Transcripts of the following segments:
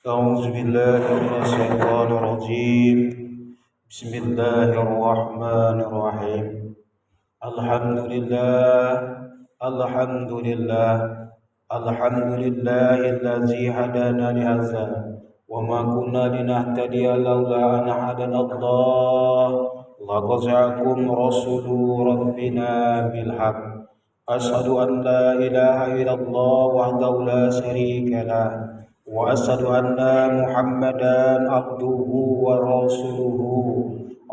أعوذ بالله من الشيطان الرجيم. بسم الله الرحمن الرحيم. الحمد لله الحمد لله الحمد لله الذي هدانا لهذا وما كنا لنهتدي لولا أن هدانا الله لقد جاءكم رسول ربنا بالحق أشهد أن لا إله إلا الله وحده لا شريك له وأشهد أن محمدا عبده ورسوله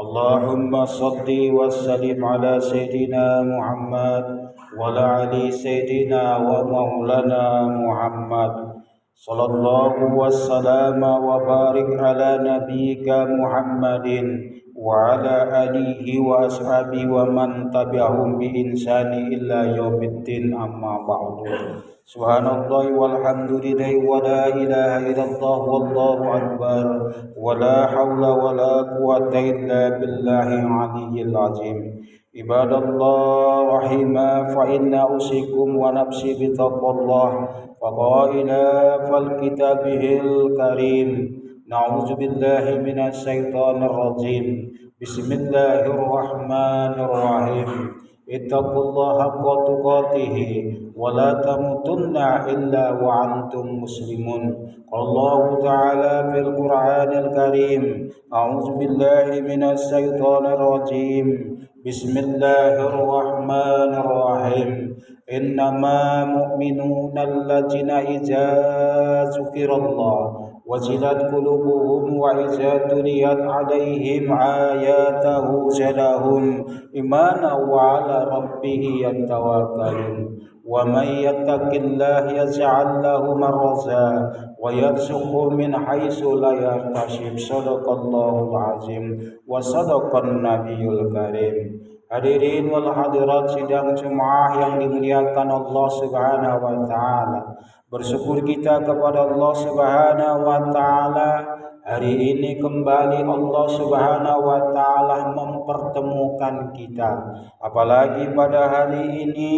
اللهم صل وسلم على سيدنا محمد وعلى آل سيدنا ومولانا محمد صلى الله وسلم وبارك على نبيك محمد وعلى آله وأصحابه ومن تبعهم بإحسان إلى يوم الدين أما بعد Subhanallah walhamdulillah wa la ilaha illallah wallahu akbar wa la hawla wa la quwwata illa billahi aliyyil azim. Ibadallah rahima fa inna usikum wa nafsi bi taqwallah wa qaila fal kitabihil karim. Na'udzu billahi minasy syaithanir rajim. Bismillahirrahmanirrahim. Ittaqullaha haqqa tuqatih wa la tamutunna illa wa antum muslimun. Allahu ta'ala fil Qur'anil Karim. A'udzu billahi minasy syaithanir rajim. Bismillahirrahmanirrahim. Innama mu'minuna alladzina idza dzukirallah wajilat qulubuhum wa idza tuliyat 'alaihim ayatuhu zadahum imana wa 'ala rabbihim yatawakkalun wa may yattaqillaha yaj'al lahu makhraja wa yarzuqhu min haitsu la yahtasib. Shadaqallahul azim wa sadaqan nabiyul karim. Hadirin wal hadirat sidang Jumaah yang dimuliakan Allah Subhanahu wa taala. Bersyukur kita kepada Allah Subhanahu wa taala, hari ini kembali Allah Subhanahu wa taala mempertemukan kita. Apalagi pada hari ini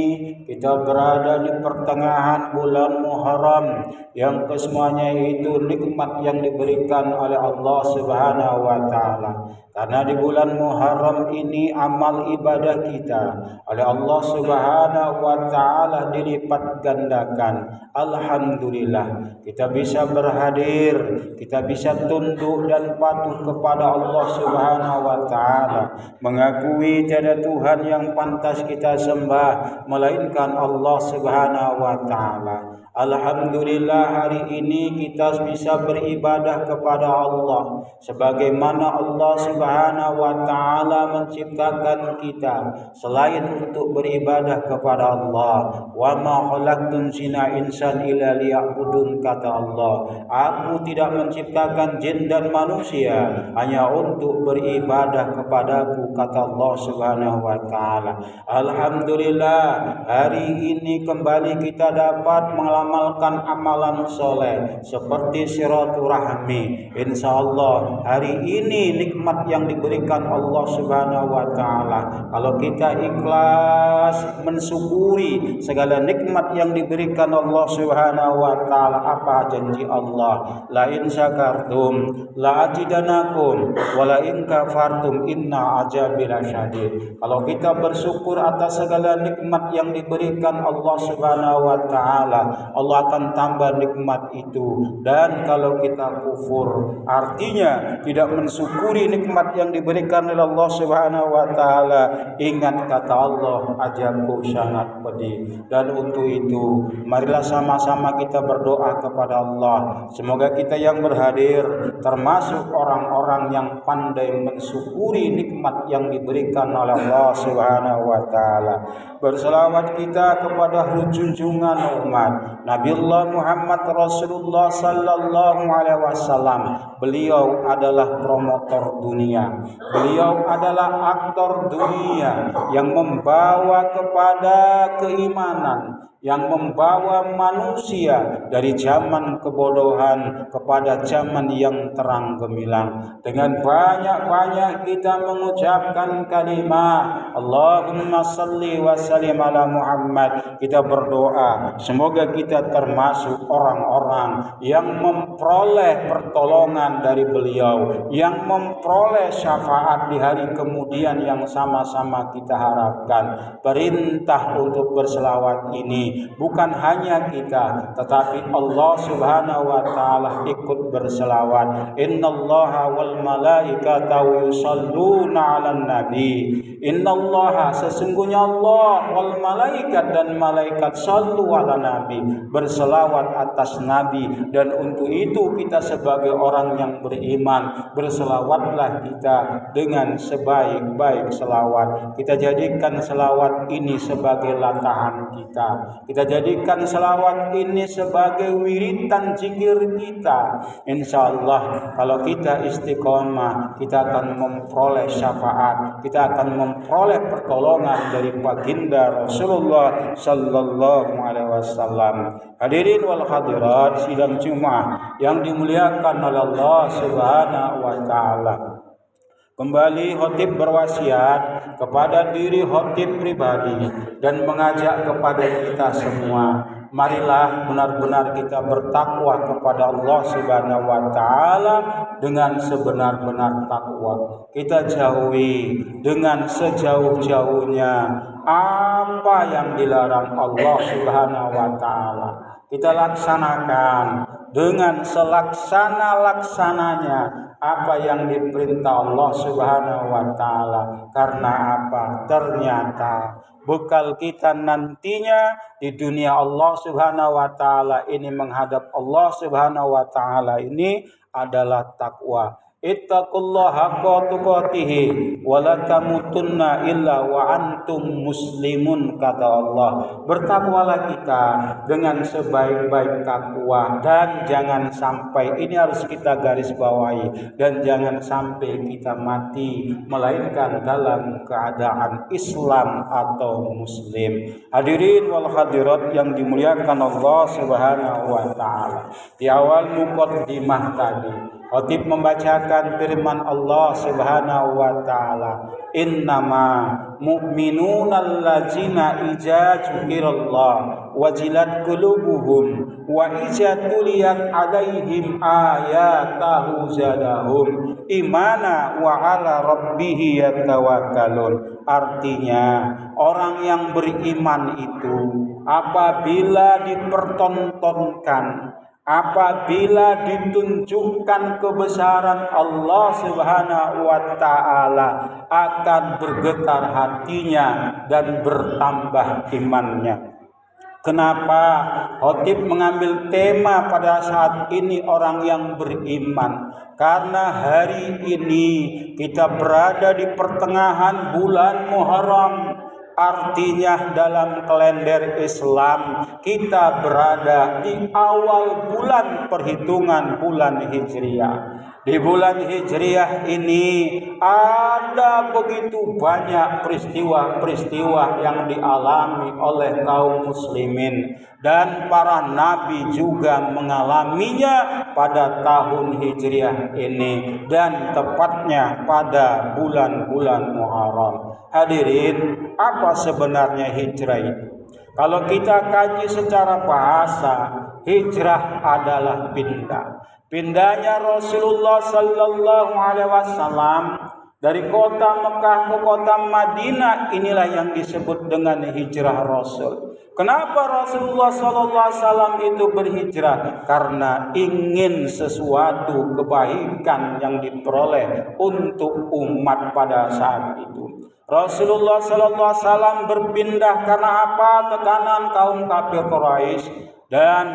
kita berada di pertengahan bulan Muharram yang kesemuanya itu nikmat yang diberikan oleh Allah Subhanahu wa taala. Karena di bulan Muharram ini amal ibadah kita oleh Allah Subhanahu wa taala dilipat gandakan. Alhamdulillah kita bisa berhadir, kita bisa tunduk dan patuh kepada Allah Subhanahu wa taala, mengakui tiada Tuhan yang pantas kita sembah melainkan Allah Subhanahu wa taala. Alhamdulillah hari ini kita bisa beribadah kepada Allah sebagaimana Allah Subhanahu wa taala menciptakan kita selain untuk beribadah kepada Allah. Wa ma khalaqtul jinna insan illa liya'budun, kata Allah. Aku tidak menciptakan jin dan manusia hanya untuk beribadah kepadaku, kata Allah Subhanahu wa taala. Alhamdulillah, hari ini kembali kita dapat mengamalkan amalan soleh seperti silaturahmi. Insyaallah hari ini nikmat yang diberikan Allah Subhanahu wa taala, kalau kita ikhlas mensyukuri segala nikmat yang diberikan Allah Subhanahu wa taala, apa janji Allah? La in syakartum la azidanakum wa la in kafartum inna azabi lasyadid. Kalau kita bersyukur atas segala nikmat yang diberikan Allah Subhanahu wa taala, Allah akan tambah nikmat itu. Dan kalau kita kufur, artinya tidak mensyukuri nikmat yang diberikan oleh Allah Subhanahu wa taala, ingat kata Allah, azabku sangat pedih. Dan untuk itu marilah sama-sama kita berdoa kepada Allah, semoga kita yang berhadir termasuk orang-orang yang pandai mensyukuri nikmat yang diberikan oleh Allah Subhanahu wa taala. Berselawat kita kepada junjungan umat Nabiullah Muhammad Rasulullah sallallahu alaihi wasallam. Beliau adalah promotor dunia, beliau adalah aktor dunia yang membawa kepada keimanan, yang membawa manusia dari zaman kebodohan kepada zaman yang terang gemilang. Dengan banyak-banyak kita mengucapkan kalimat Allahumma salli wa sallim ala Muhammad, kita berdoa semoga kita termasuk orang-orang yang memperoleh pertolongan dari beliau, yang memperoleh syafaat di hari kemudian yang sama-sama kita harapkan. Perintah untuk berselawat ini bukan hanya kita, tetapi Allah Subhanahu wa taala ikut berselawat. Innallaha wal malaikata yusholluna 'alan nabi. Innallaha, sesungguhnya Allah, wal malaikat dan malaikat, shallu 'alan nabi, berselawat atas nabi. Dan untuk itu kita sebagai orang yang beriman, berselawatlah kita dengan sebaik-baik selawat. Kita jadikan selawat ini sebagai latahan kita. Kita jadikan selawat ini sebagai wiridan zikir kita. Insya Allah kalau kita istiqomah, kita akan memperoleh syafaat, kita akan memperoleh pertolongan dari baginda Rasulullah sallallahu alaihi wasallam. Hadirin wal hadirat sidang Jumat yang dimuliakan oleh Allah Subhanahu wa taala. Kembali khotib berwasiat kepada diri khotib pribadi dan mengajak kepada kita semua, marilah benar-benar kita bertakwa kepada Allah Subhanahu wa taala dengan sebenar-benar takwa. Kita jauhi dengan sejauh-jauhnya apa yang dilarang Allah Subhanahu wa taala. Kita laksanakan dengan selaksana-laksananya apa yang diperintah Allah Subhanahu wa taala. Karena apa? Ternyata bekal kita nantinya di dunia Allah Subhanahu wa taala ini, menghadap Allah Subhanahu wa taala ini adalah takwa. Ittaqullaha haqqa tuqatih wa la tamutunna illa wa antum muslimun, kata Allah. Bertakwalah kita dengan sebaik-baik takwa, dan jangan sampai, ini harus kita garis bawahi, dan jangan sampai kita mati melainkan dalam keadaan Islam atau muslim. Hadirin wal hadirat yang dimuliakan Allah Subhanahu wa taala. Di awal muqaddimah tadi khatib membacakan firman Allah Subhanahu wa taala, innama mu'minuna allazina idza dzukirallah wajilat qulubuhum wa idza tuliyat alaihim ayatahu zadahum imana wa ala rabbih yatawakkalun. Artinya orang yang beriman itu apabila dipertontonkan, apabila ditunjukkan kebesaran Allah Subhanahu wa taala, akan bergetar hatinya dan bertambah imannya. Kenapa khatib mengambil tema pada saat ini orang yang beriman? Karena hari ini kita berada di pertengahan bulan Muharram, Artinya dalam kalender Islam kita berada di awal bulan perhitungan bulan Hijriah. Di bulan Hijriah ini ada begitu banyak peristiwa-peristiwa yang dialami oleh kaum muslimin, dan para nabi juga mengalaminya pada tahun Hijriah ini, dan tepatnya pada bulan-bulan Muharram. Hadirin, apa sebenarnya hijrah itu? Kalau kita kaji secara bahasa, hijrah adalah pindah. Pindahnya Rasulullah sallallahu alaihi wasallam dari kota Mekah ke kota Madinah, inilah yang disebut dengan hijrah Rasul. Kenapa Rasulullah sallallahu alaihi wasallam itu berhijrah? Karena ingin sesuatu kebaikan yang diperoleh untuk umat pada saat itu. Rasulullah sallallahu alaihi wasallam berpindah karena apa? Tekanan kaum kafir Quraisy, dan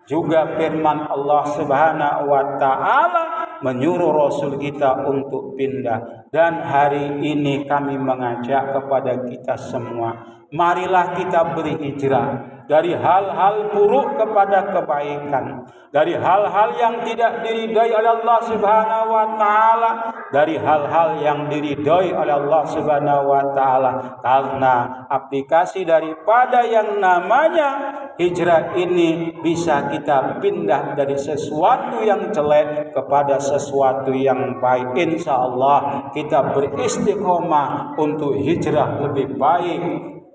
juga firman Allah Subhanahu wa taala menyuruh Rasul kita untuk pindah. Dan hari ini kami mengajak kepada kita semua, marilah kita berhijrah dari hal-hal buruk kepada kebaikan, dari hal-hal yang tidak diridhai oleh Allah Subhanahu wa taala, dari hal-hal yang diridhai oleh Allah Subhanahu wa taala. Karena aplikasi daripada yang namanya hijrah ini bisa kita pindah dari sesuatu yang jelek kepada sesuatu yang baik. Insya Allah kita beristiqomah untuk hijrah lebih baik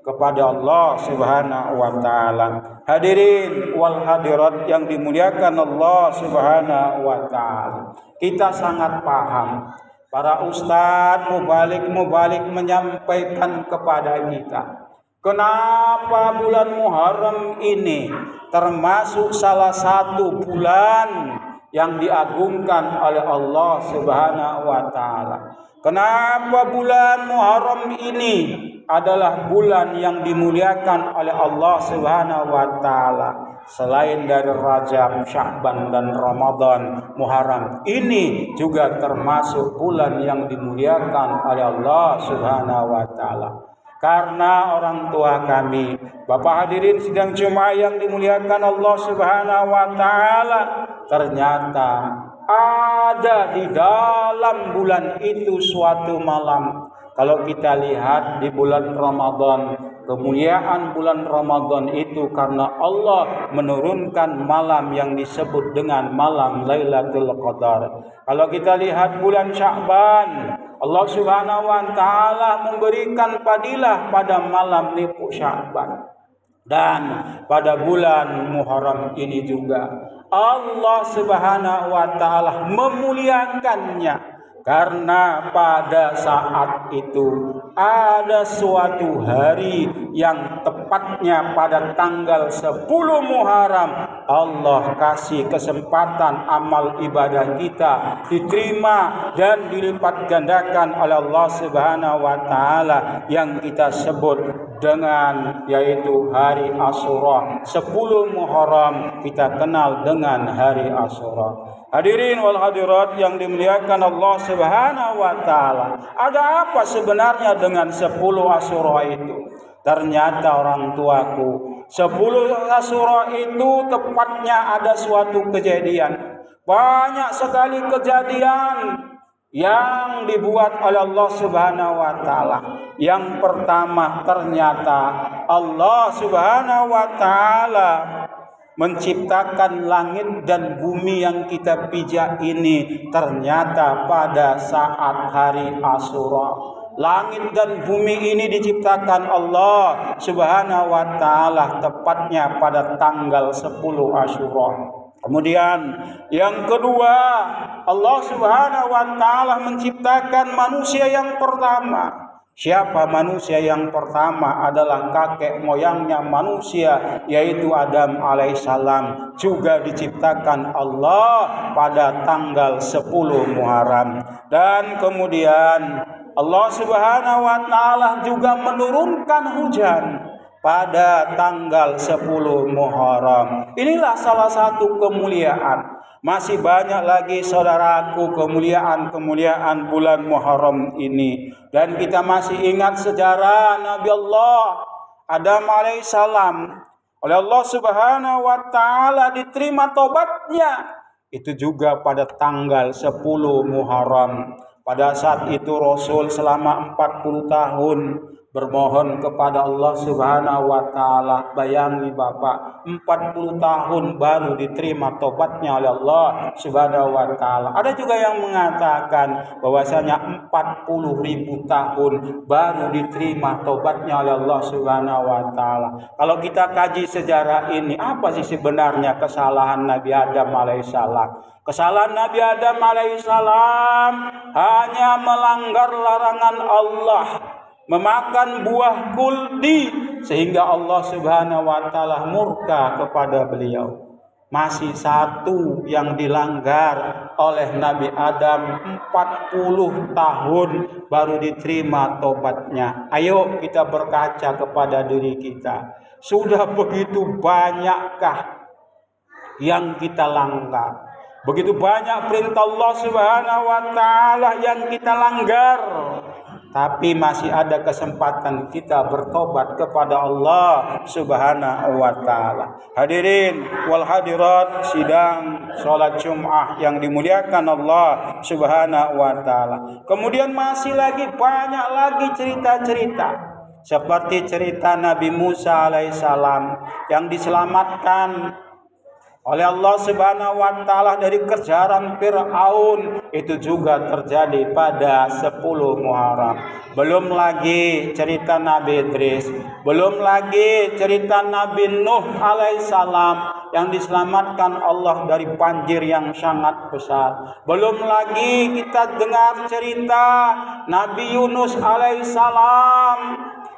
kepada Allah Subhanahu wa taala. Hadirin wal hadirat yang dimuliakan Allah Subhanahu wa taala. Kita sangat paham, para ustadz mubalik menyampaikan kepada kita, kenapa bulan Muharram ini termasuk salah satu bulan yang diagungkan oleh Allah Subhanahu wa taala. Kenapa bulan Muharram ini adalah bulan yang dimuliakan oleh Allah Subhanahu wa taala? Selain dari Rajab, Sya'ban dan Ramadan, Muharram ini juga termasuk bulan yang dimuliakan oleh Allah Subhanahu wa taala. Karena orang tua kami, Bapak hadirin sidang Jumat yang dimuliakan Allah Subhanahu wa taala, ternyata ada di dalam bulan itu suatu malam. Kalau kita lihat di bulan Ramadan, kemuliaan bulan Ramadan itu karena Allah menurunkan malam yang disebut dengan malam Lailatul Qadar. Kalau kita lihat bulan Sya'ban, Allah Subhanahu wa taala memberikan fadilah pada malam nisfu Sya'ban. Dan pada bulan Muharram ini juga Allah Subhanahu wa taala memuliakannya, karena pada saat itu ada suatu hari yang tepatnya pada tanggal 10 Muharram Allah kasih kesempatan amal ibadah kita diterima dan dilipat gandakan oleh Allah Subhanahu wa taala, yang kita sebut dengan yaitu hari Asyura. 10 Muharram kita kenal dengan hari Asyura. Hadirin wal hadirat yang dimuliakan Allah Subhanahu wa taala, ada apa sebenarnya dengan 10 Asyura itu? Ternyata orang tuaku, 10 Asyura itu tepatnya ada suatu kejadian. Banyak sekali kejadian yang dibuat oleh Allah Subhanahu wa taala. Yang pertama, ternyata Allah Subhanahu wa taala menciptakan langit dan bumi yang kita pijak ini ternyata pada saat hari Asyura. Langit dan bumi ini diciptakan Allah Subhanahu wa taala tepatnya pada tanggal 10 Asyura. Kemudian yang kedua, Allah Subhanahu wa taala menciptakan manusia yang pertama. Siapa manusia yang pertama? Adalah kakek moyangnya manusia, yaitu Adam alaihissalam, juga diciptakan Allah pada tanggal 10 Muharram. Dan kemudian Allah Subhanahu wa taala juga menurunkan hujan pada tanggal 10 Muharram. Inilah salah satu kemuliaan. Masih banyak lagi saudaraku kemuliaan-kemuliaan bulan Muharram ini. Dan kita masih ingat sejarah Nabi Allah Adam alaihissalam. Oleh Allah Subhanahu wa taala diterima tobatnya. Itu juga pada tanggal 10 Muharram. Pada saat itu Rasul selama 40 tahun bermohon kepada Allah Subhanahu wa taala. Bayangi Bapak, 40 tahun baru diterima tobatnya oleh Allah Subhanahu wa taala. Ada juga yang mengatakan bahwasanya 40.000 tahun baru diterima tobatnya oleh Allah Subhanahu wa taala. Kalau kita kaji sejarah ini, apa sih sebenarnya kesalahan Nabi Adam alaihissalam? Kesalahan Nabi Adam alaihissalam hanya melanggar larangan Allah, memakan buah kuldi, sehingga Allah Subhanahu wa taala murka kepada beliau. Masih satu yang dilanggar oleh Nabi Adam, 40 tahun baru diterima tobatnya. Ayo kita berkaca kepada diri kita. Sudah begitu banyakkah yang kita langgar? Begitu banyak perintah Allah Subhanahu wa taala yang kita langgar. Tapi masih ada kesempatan kita bertobat kepada Allah Subhanahu wa taala. Hadirin wal hadirat sidang salat Jumat yang dimuliakan Allah Subhanahu wa taala. Kemudian masih lagi banyak lagi cerita-cerita, seperti cerita Nabi Musa alaihissalam yang diselamatkan oleh Allah Subhanahu wa taala dari kejaran Firaun. Itu juga terjadi pada 10 Muharram. Belum lagi cerita Nabi Idris, belum lagi cerita Nabi Nuh alaihissalam yang diselamatkan Allah dari banjir yang sangat besar. Belum lagi kita dengar cerita Nabi Yunus alaihissalam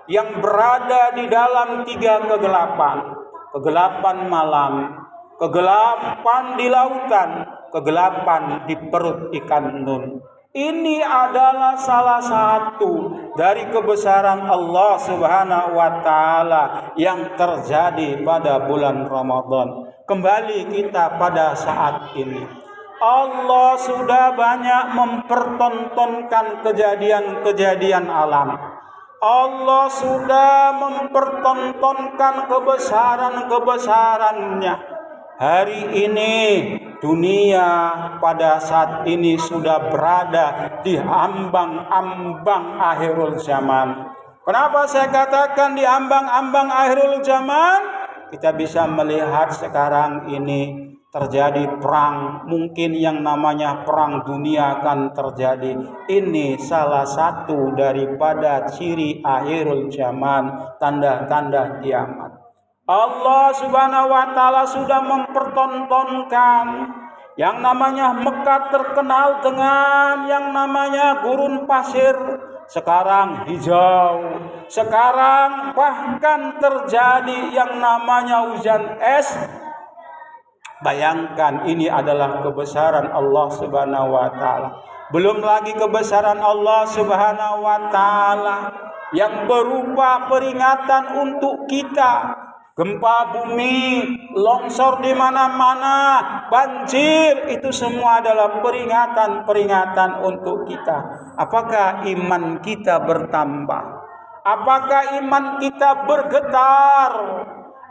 yang berada di dalam 3 kegelapan. Kegelapan malam, kegelapan di lautan, kegelapan di perut ikan nun. Ini adalah salah satu dari kebesaran Allah Subhanahu wa taala yang terjadi pada bulan Ramadan. Kembali kita pada saat ini. Allah sudah banyak mempertontonkan kejadian-kejadian alam. Allah sudah mempertontonkan kebesaran-kebesarannya. Hari ini dunia pada saat ini sudah berada di ambang-ambang akhirul zaman. Kenapa saya katakan di ambang-ambang akhirul zaman? Kita bisa melihat sekarang ini terjadi perang. Mungkin yang namanya perang dunia akan terjadi. Ini salah satu daripada ciri akhirul zaman, tanda-tanda kiamat. Allah Subhanahu wa taala sudah mempertontonkan yang namanya Mekah terkenal dengan yang namanya gurun pasir, sekarang hijau. Sekarang bahkan terjadi yang namanya hujan es. Bayangkan, ini adalah kebesaran Allah Subhanahu wa taala. Belum lagi kebesaran Allah Subhanahu wa taala yang berupa peringatan untuk kita. Gempa bumi, longsor di mana-mana, banjir, itu semua adalah peringatan-peringatan untuk kita. Apakah iman kita bertambah? Apakah iman kita bergetar?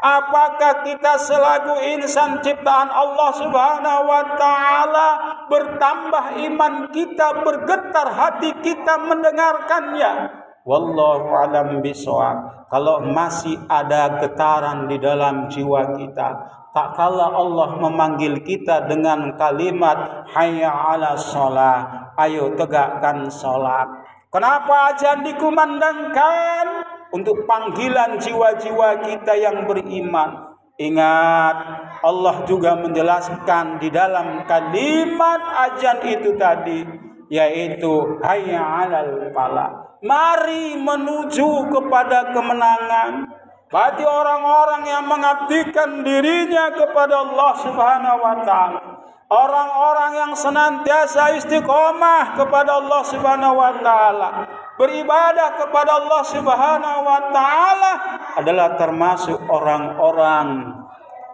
Apakah kita selaku insan ciptaan Allah Subhanahu wa taala bertambah iman kita, bergetar hati kita mendengarkannya? Wallahu a'lam bishawab. Kalau masih ada getaran di dalam jiwa kita, tak kala Allah memanggil kita dengan kalimat hayya 'alas shalah, ayo tegakkan salat. Kenapa azan dikumandangkan? Untuk panggilan jiwa-jiwa kita yang beriman. Ingat, Allah juga menjelaskan di dalam kalimat azan itu tadi, yaitu hayya 'alal falah. Mari menuju kepada kemenangan. Bagi orang-orang yang mengabdikan dirinya kepada Allah Subhanahu wa taala, orang-orang yang senantiasa istiqomah kepada Allah Subhanahu wa taala, beribadah kepada Allah Subhanahu wa taala adalah termasuk orang-orang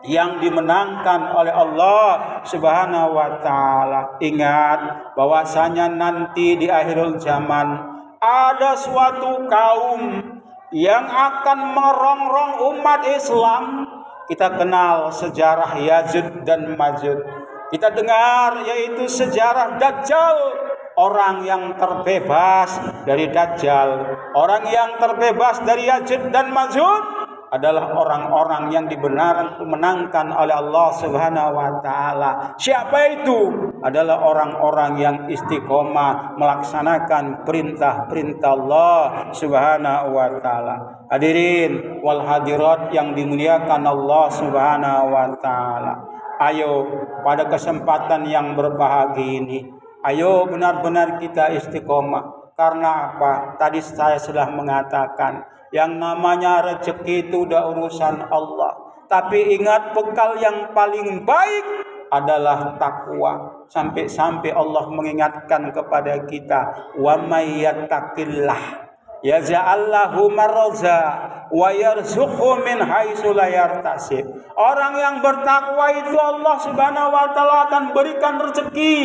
yang dimenangkan oleh Allah Subhanahu wa taala. Ingat bahwasanya nanti di akhir zaman ada suatu kaum yang akan merongrong umat Islam. Kita kenal sejarah Yazid dan Majud. Kita dengar yaitu sejarah Dajjal. Orang yang terbebas dari Dajjal, orang yang terbebas dari Yazid dan Majud adalah orang-orang yang dimenangkan oleh Allah Subhanahu wa taala. Siapa itu? Adalah orang-orang yang istiqomah melaksanakan perintah-perintah Allah Subhanahu wa taala. Hadirin wal hadirat yang dimuliakan Allah Subhanahu wa taala. Ayo pada kesempatan yang berbahagia ini, ayo benar-benar kita istiqomah. Karena apa? Tadi saya sudah mengatakan yang namanya rezeki itu udah urusan Allah. Tapi ingat bekal yang paling baik adalah takwa. Sampai-sampai Allah mengingatkan kepada kita, wa may yattaqillah yaj'allahu makhraja wa yarzuqhu min haitsu la yahtasib. Orang yang bertakwa itu Allah Subhanahu wa taala akan berikan rezeki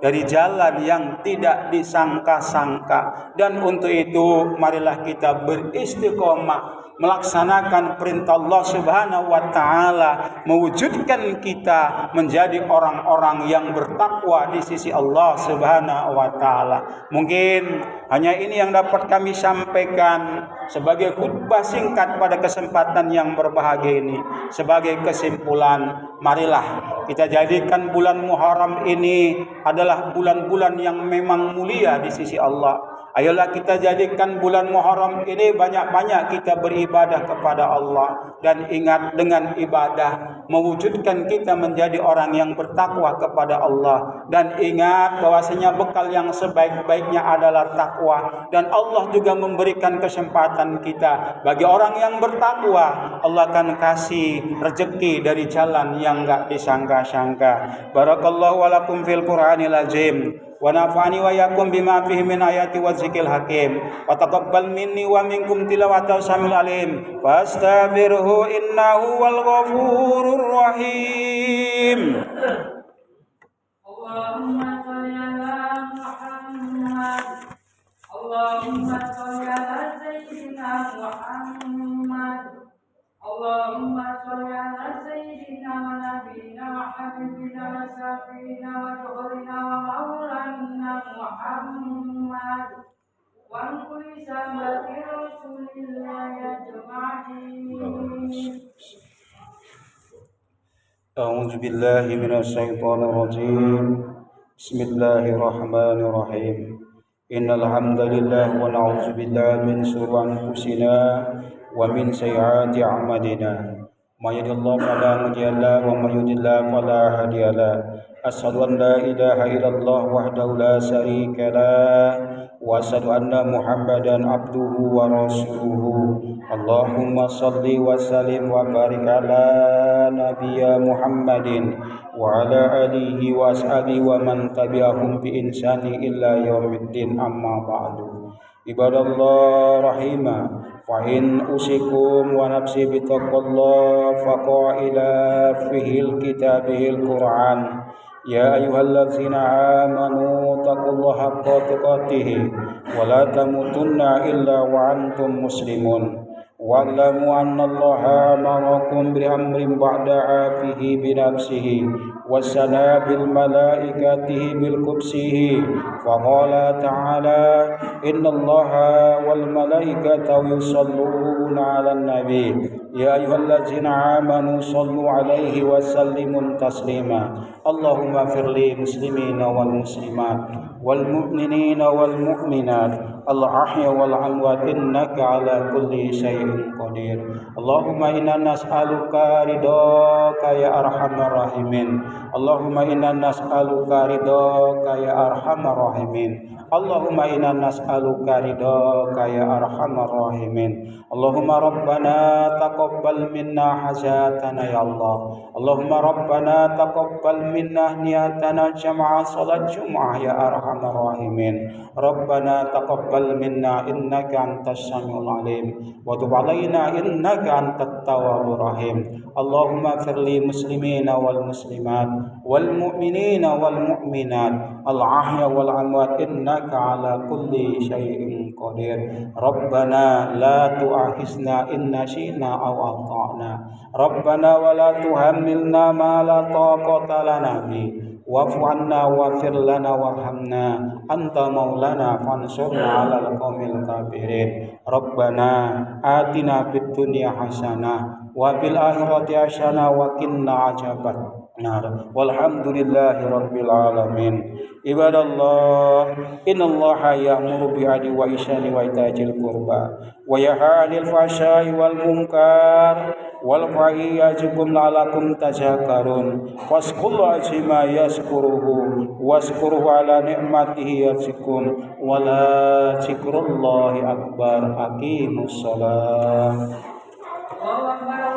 dari jalan yang tidak disangka-sangka. Dan untuk itu marilah kita beristiqomah melaksanakan perintah Allah Subhanahu wa taala, mewujudkan kita menjadi orang-orang yang bertakwa di sisi Allah Subhanahu wa taala. Mungkin hanya ini yang dapat kami sampaikan sebagai khutbah singkat pada kesempatan yang berbahagia ini. Sebagai kesimpulan, marilah kita jadikan bulan Muharram ini adalah bulan-bulan yang memang mulia di sisi Allah. Ayolah kita jadikan bulan Muharram ini banyak-banyak kita beribadah kepada Allah. Dan ingat, dengan ibadah mewujudkan kita menjadi orang yang bertakwa kepada Allah. Dan ingat bahwasanya bekal yang sebaik-baiknya adalah takwa. Dan Allah juga memberikan kesempatan kita. Bagi orang yang bertakwa, Allah akan kasih rezeki dari jalan yang enggak disangka-sangka. Barakallahu walakum fil Qur'anil azim. Wa nafa'ani wa yakum bima fihi min ayati wa zikril hakim. Wa taqabbal minni wa minkum tilawatan samil alim. Fastaghfirhu innahu wal ghafurur rahim. Allahumma shalli ala Muhammad. Allahumma shalli ala sayyidina Muhammad. Allahumma shalli ala sayyidina wa nabiyina wa habibina wa syafiina wa dhuhrina wa maulana Muhammad wa kulli sahabati Rasulillah ajma'in. A'udzu billahi minasy syaithanir rajim. Bismillahirrahmanirrahim. Innal hamdalillah wa na'udzu billahi min shururi anfusina wa min sayyiati a'malina. May yahdihillahu fala mudilla lahu wa may yudlil fala hadiya lahu. Asyhadu an la ilaha illallah wahdahu la syarika lah wa asyhadu anna Muhammadan abduhu wa rasuluhu. Allahumma shalli wa sallim wa barik ala nabiyya Muhammadin wa ala alihi wa ashabihi wa man tabi'ahum bi ihsani illa yaumiddin, amma ba'du. Ibadallah rahimah, fa in usikum wa nafsi bi taqwallah faqaila fihil kitabihil Qur'an. Ya ayyuhallazina amanu taqullaha haqqa tuqatih wa la tamutunna illa wa antum muslimun. Wa'lamu annallaha amarakum bi amrin ba'da afihi bi nafsihi wa sana bil malaikatihi bil qudsihi. Faqala ta'ala innallaha wal malaikata yusalluna 'alan nabi. Ya ayyuhallazina amanu sallu 'alaihi wa sallimu taslima. Allahumma firli muslimina wal muslimat wal mu'minina wal mu'minat al-ahya wal amwat innaka ala kulli syai'in qadir. Allahumma inna nas'aluka ridhaka ya arhamar rahimin. Allahumma inna nas'aluka ridhaka ya arhamar rahimin. Allahumma inna nas'aluka ridhaka ya arhamar rahimin. Allahumma rabbana taqabbal minna hajatana ya Allah. Allahumma rabbana taqabbal minna niyatana jama'a salat Jum'ah ya arhamar rahimin. Rabbana taqabbal minna innaka antas samiul alim wa tub alaina innaka antat tawwabur rahim. Allahumma firli muslimina wal muslimat wal mu'minina wal mu'minat al ahya wal amwat innaka ala kulli syai'in qadir. Rabbana la tu'akhizna in nasina aw akhtana. Rabbana wa la tuhammilna ma la taqata lana bi. Wa'fu anna waghfir lana warhamna anta maulana fansurna 'alal qaumil kafirin. Rabbana atina fid dunya hasanah wa fil akhirati hasanah wa qina adzabannar. Walhamdulillahi rabbil alamin. Ibadallah, innallaha ya'muru bil 'adli wa ihsani wa ita'i dzil qurba wa yanha 'anil fahsya'i wal munkar wal baghi ya'izukum la'allakum tadhakkarun. Fazkurullaha azima yazkuruhu wazkuruhu ala ni'matihi yazikum wa la dzikrullahi akbar. Aqimus shalah. Allahu Akbar.